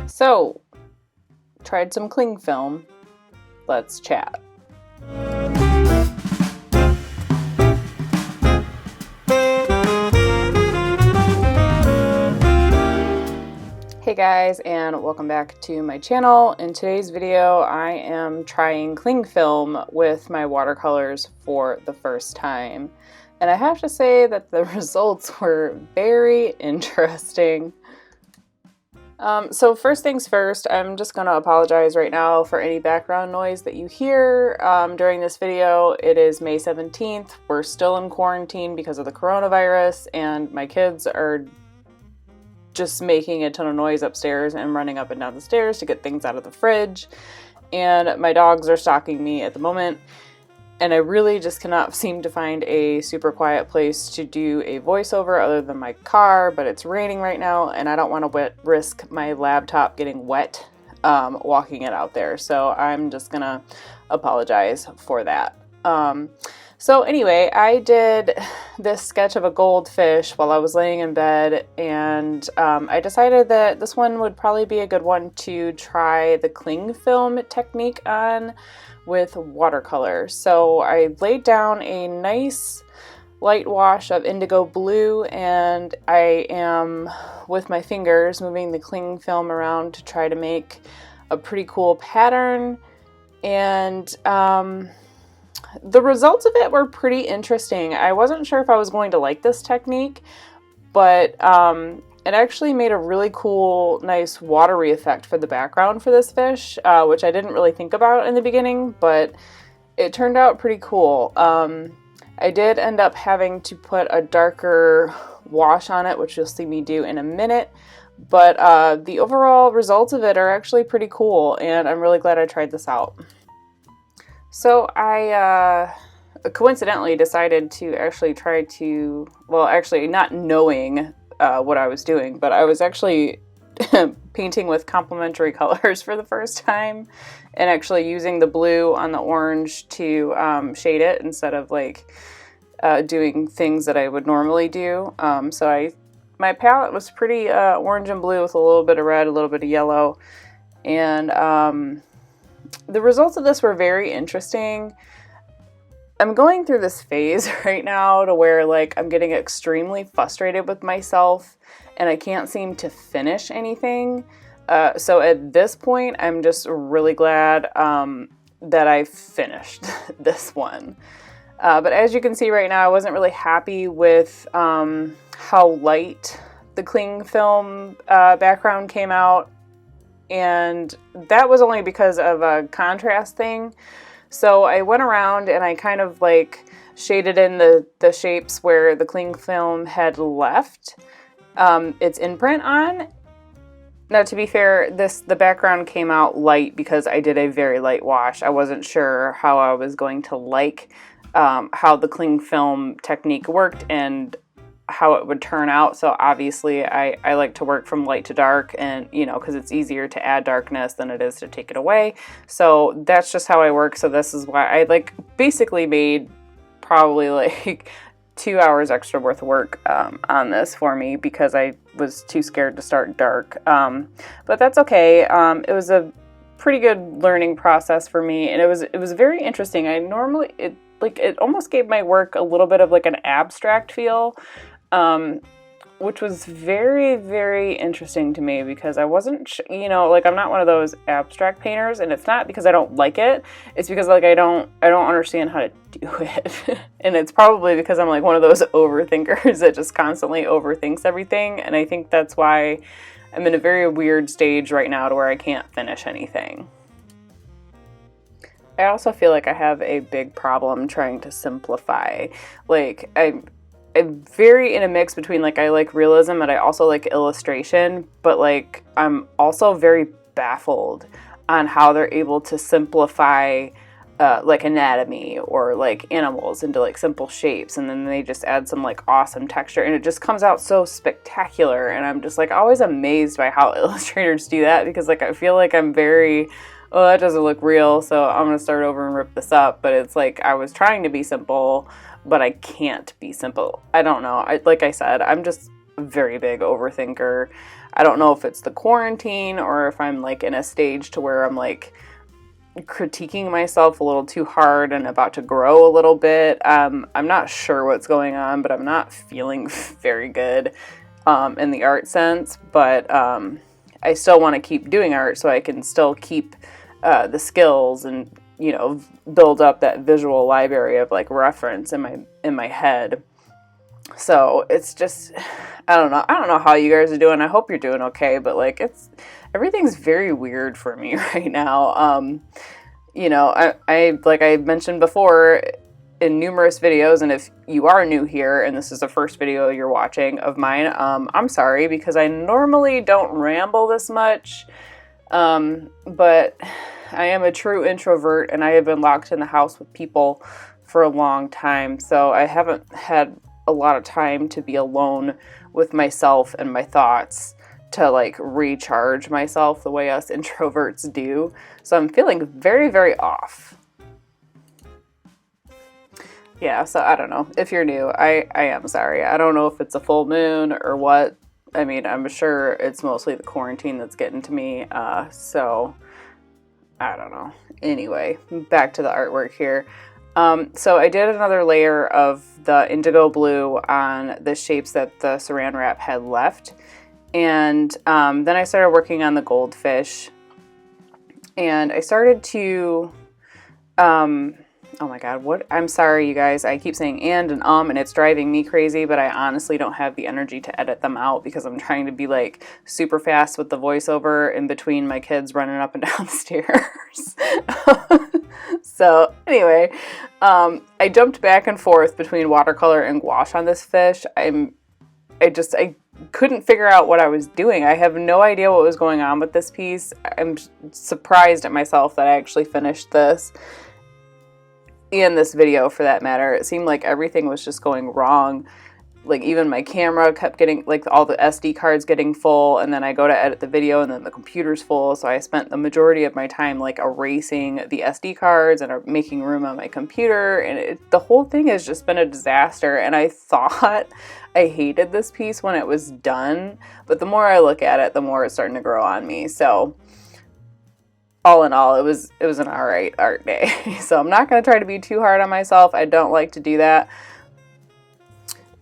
So, tried some cling film. Let's chat. Hey guys, and welcome back to my channel. In today's video, I am trying cling film with my watercolors for the first time. And I have to say that the results were very interesting. So first things first, I'm just going to apologize right now for any background noise that you hear during this video. It is May 17th. We're still in quarantine because of the coronavirus, and my kids are just making a ton of noise upstairs and running up and down the stairs to get things out of the fridge. And my dogs are stalking me at the moment. And I really just cannot seem to find a super quiet place to do a voiceover other than my car, but it's raining right now and I don't want to risk my laptop getting wet walking it out there. So I'm just gonna apologize for that. So anyway, I did this sketch of a goldfish while I was laying in bed, and I decided that this one would probably be a good one to try the cling film technique on with watercolor. So I laid down a nice light wash of indigo blue, and I am with my fingers moving the cling film around to try to make a pretty cool pattern. And the results of it were pretty interesting. I wasn't sure if I was going to like this technique, but it actually made a really cool, nice watery effect for the background for this fish, which I didn't really think about in the beginning, but it turned out pretty cool. I did end up having to put a darker wash on it, which you'll see me do in a minute, but the overall results of it are actually pretty cool, and I'm really glad I tried this out. So I coincidentally decided to actually try to, well, actually not knowing what I was doing, but I was actually painting with complementary colors for the first time and actually using the blue on the orange to shade it instead of like doing things that I would normally do. So my palette was pretty orange and blue with a little bit of red, a little bit of yellow, and the results of this were very interesting. I'm going through this phase right now to where like I'm getting extremely frustrated with myself and I can't seem to finish anything. So at this point, I'm just really glad that I finished this one. But as you can see right now, I wasn't really happy with how light the cling film background came out. And that was only because of a contrast thing. So I went around and I kind of like shaded in the shapes where the cling film had left its imprint on. Now, to be fair, the background came out light because I did a very light wash. I wasn't sure how I was going to like how the cling film technique worked and how it would turn out. So obviously I like to work from light to dark, and you know, because it's easier to add darkness than it is to take it away. So that's just how I work. So this is why I like basically made probably like 2 hours extra worth of work on this for me because I was too scared to start dark. But that's okay. It was a pretty good learning process for me, and it was very interesting. It almost gave my work a little bit of like an abstract feel, which was very, very interesting to me because I wasn't, like I'm not one of those abstract painters, and it's not because I don't like it. It's because like I don't understand how to do it. And it's probably because I'm like one of those overthinkers that just constantly overthinks everything. And I think that's why I'm in a very weird stage right now to where I can't finish anything. I also feel like I have a big problem trying to simplify. Like I'm very in a mix between like I like realism and I also like illustration, but like I'm also very baffled on how they're able to simplify like anatomy or like animals into like simple shapes, and then they just add some like awesome texture and it just comes out so spectacular. And I'm just like always amazed by how illustrators do that, because like I feel like I'm very, oh, that doesn't look real, so I'm gonna start over and rip this up. But it's like I was trying to be simple, but I can't be simple. I don't know. Like I said, I'm just a very big overthinker. I don't know if it's the quarantine or if I'm like in a stage to where I'm like critiquing myself a little too hard and about to grow a little bit. I'm not sure what's going on, but I'm not feeling very good in the art sense, but I still want to keep doing art so I can still keep the skills and, you know, build up that visual library of like reference in my head. So it's just, I don't know how you guys are doing. I hope you're doing okay, but like everything's very weird for me right now. You know, I like I mentioned before in numerous videos, and if you are new here and this is the first video you're watching of mine, I'm sorry, because I normally don't ramble this much, but I am a true introvert and I have been locked in the house with people for a long time, so I haven't had a lot of time to be alone with myself and my thoughts to like recharge myself the way us introverts do. So I'm feeling very, very off. Yeah, so I don't know. If you're new, I am sorry. I don't know if it's a full moon or what. I mean, I'm sure it's mostly the quarantine that's getting to me. So I don't know. Anyway, back to the artwork here. So I did another layer of the indigo blue on the shapes that the saran wrap had left. And then I started working on the goldfish. And I started to, oh my God, what? I'm sorry, you guys. I keep saying and it's driving me crazy, but I honestly don't have the energy to edit them out because I'm trying to be like super fast with the voiceover in between my kids running up and down the stairs. So anyway, I jumped back and forth between watercolor and gouache on this fish. I couldn't figure out what I was doing. I have no idea what was going on with this piece. I'm surprised at myself that I actually finished this. In this video, for that matter, it seemed like everything was just going wrong. Like even my camera kept getting, like all the SD cards getting full, and then I go to edit the video and then the computer's full. So I spent the majority of my time like erasing the SD cards and making room on my computer, and the whole thing has just been a disaster. And I thought I hated this piece when it was done, but the more I look at it, the more it's starting to grow on me. So all in all, it was an alright art day. So I'm not going to try to be too hard on myself. I don't like to do that.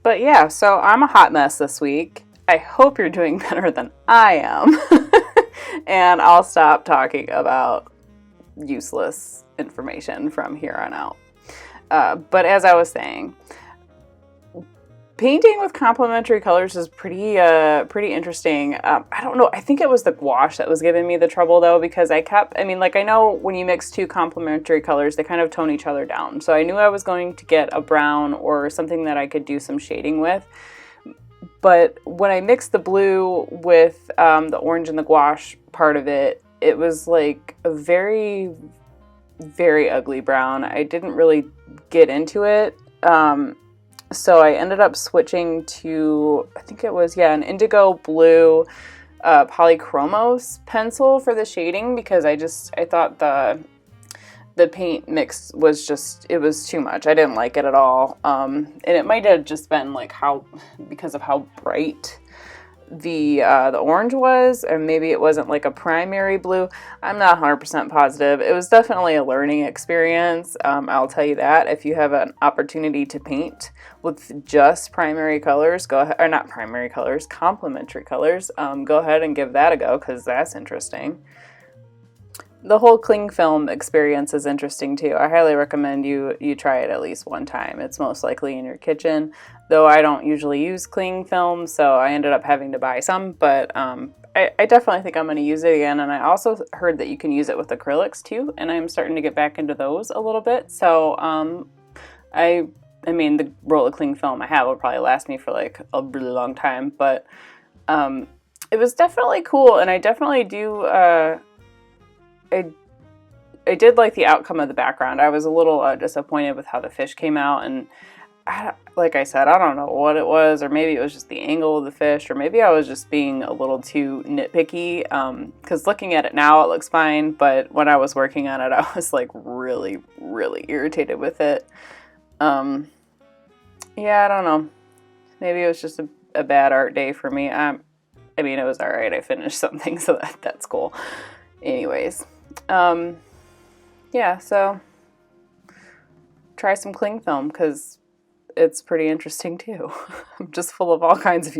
But yeah, so I'm a hot mess this week. I hope you're doing better than I am. And I'll stop talking about useless information from here on out. But as I was saying, painting with complementary colors is pretty interesting. I don't know. I think it was the gouache that was giving me the trouble though, because I know when you mix two complementary colors, they kind of tone each other down. So I knew I was going to get a brown or something that I could do some shading with. But when I mixed the blue with the orange and the gouache part of it, it was like a very, very ugly brown. I didn't really get into it. So I ended up switching to, I think it was, an indigo blue polychromos pencil for the shading, because I thought the paint mix was it was too much. I didn't like it at all. And it might have just been like because of how bright the orange was, and maybe it wasn't like a primary blue. I'm not 100% positive. It was definitely a learning experience. I'll tell you that. If you have an opportunity to paint with just primary colors, go ahead, or not primary colors, complementary colors, go ahead and give that a go, because that's interesting. The whole cling film experience is interesting too. I highly recommend you try it at least one time. It's most likely in your kitchen, though I don't usually use cling film, so I ended up having to buy some, but I definitely think I'm going to use it again. And I also heard that you can use it with acrylics too, and I'm starting to get back into those a little bit. So I mean, the roll of cling film I have will probably last me for like a really long time, but it was definitely cool, and I definitely do I did like the outcome of the background. I was a little disappointed with how the fish came out, and like I said, I don't know what it was, or maybe it was just the angle of the fish, or maybe I was just being a little too nitpicky, because looking at it now it looks fine, but when I was working on it I was like really, really irritated with it. Yeah, I don't know. Maybe it was just a bad art day for me. I mean, it was alright. I finished something, so that's cool. Anyways, yeah, so try some cling film because it's pretty interesting too. I'm just full of all kinds of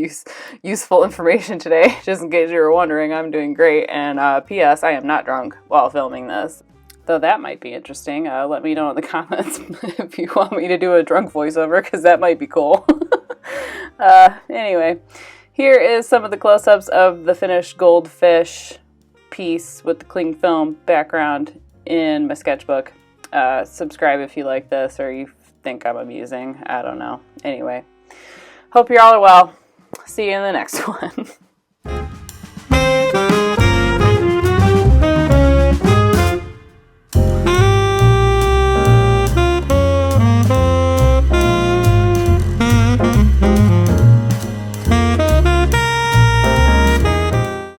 useful information today. Just in case you were wondering, I'm doing great. And P.S. I am not drunk while filming this. Though that might be interesting. Let me know in the comments if you want me to do a drunk voiceover, because that might be cool. Anyway, here is some of the close-ups of the finished goldfish piece with the cling film background in my sketchbook. Subscribe if you like this or you think I'm amusing. I don't know. Anyway, hope you all are well. See you in the next one.